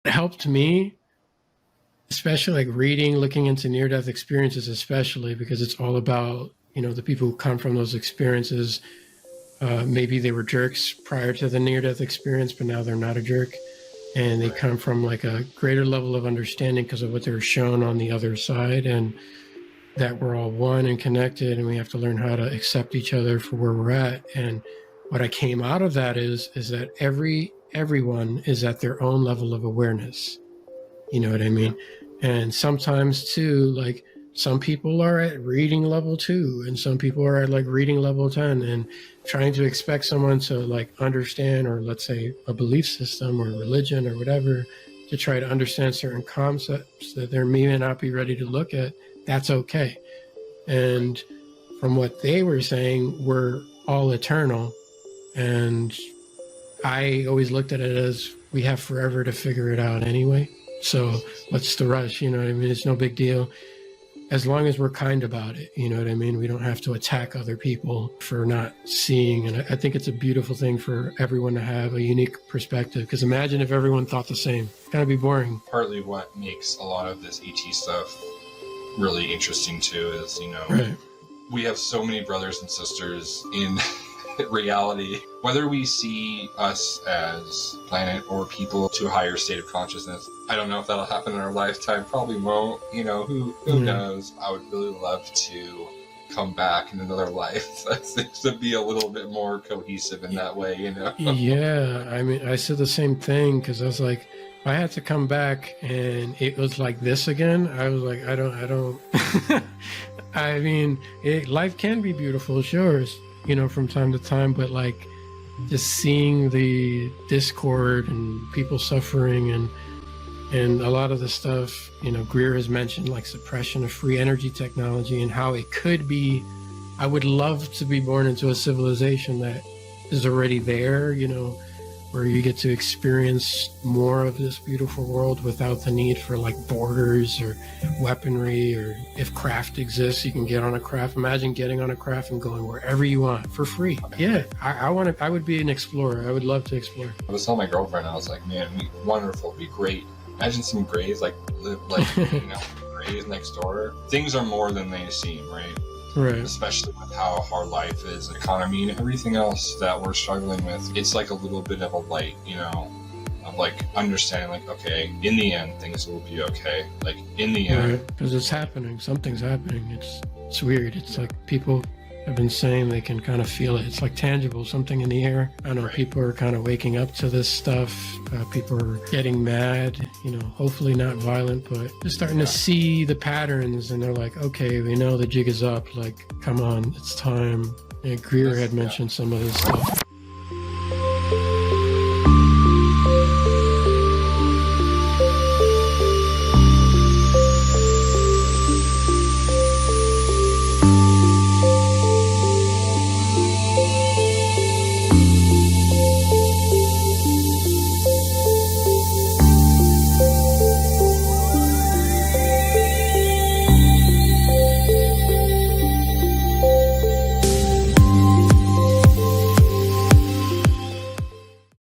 It helped me, especially like reading, looking into near-death experiences, especially because it's all about, you know, the people who come from those experiences. Maybe they were jerks prior to the near-death experience, but now they're not a jerk. And they come from like a greater level of understanding because of what they were shown on the other side, and that we're all one and connected, and we have to learn how to accept each other for where we're at. And what I came out of that is that everyone is at their own level of awareness. You know what I mean? And sometimes too, like some people are at reading level 2 and some people are at like reading level 10, and trying to expect someone to like understand, or let's say a belief system or religion or whatever, to try to understand certain concepts that they may not be ready to look at, that's okay. And from what they were saying, we're all eternal. And I always looked at it as we have forever to figure it out anyway. So what's the rush? You know what I mean? It's no big deal. As long as we're kind about it, you know what I mean? We don't have to attack other people for not seeing. And I think it's a beautiful thing for everyone to have a unique perspective. Because imagine if everyone thought the same. It's gotta be boring. Partly what makes a lot of this ET stuff really interesting too is, you know, right. We have so many brothers and sisters in reality. Whether we see us as planet or people to a higher state of consciousness, I don't know if that'll happen in our lifetime. Probably won't. You know, who knows? I would really love to come back in another life. To be a little bit more cohesive in that way, you know? Yeah, I mean, I said the same thing because I was like, if I had to come back and it was like this again, I was like, I don't. I mean, life can be beautiful, sure, you know, from time to time, but like just seeing the discord and people suffering and a lot of the stuff, you know, Greer has mentioned, like suppression of free energy technology and how it could be. I would love to be born into a civilization that is already there, you know, where you get to experience more of this beautiful world without the need for like borders or weaponry, or if craft exists, you can get on a craft. Imagine getting on a craft and going wherever you want for free. Yeah, I would be an explorer. I would love to explore. I was telling my girlfriend, I was like, man, wonderful, it'd be great. Imagine some grays live like you know, grays next door. Things are more than they seem, right? Right. Especially with how hard life is, economy, and everything else that we're struggling with. It's like a little bit of a light, you know, of like understanding, like, okay, in the end, things will be okay. Like, in the end. Because it's happening. Something's happening. It's weird. It's like people have been saying they can kind of feel it. It's like tangible, something in the air. I know people are kind of waking up to this stuff. People are getting mad, you know, hopefully not violent, but just starting to see the patterns, and they're like, okay, we know the jig is up. Like, come on, it's time. And Greer had mentioned some of this stuff.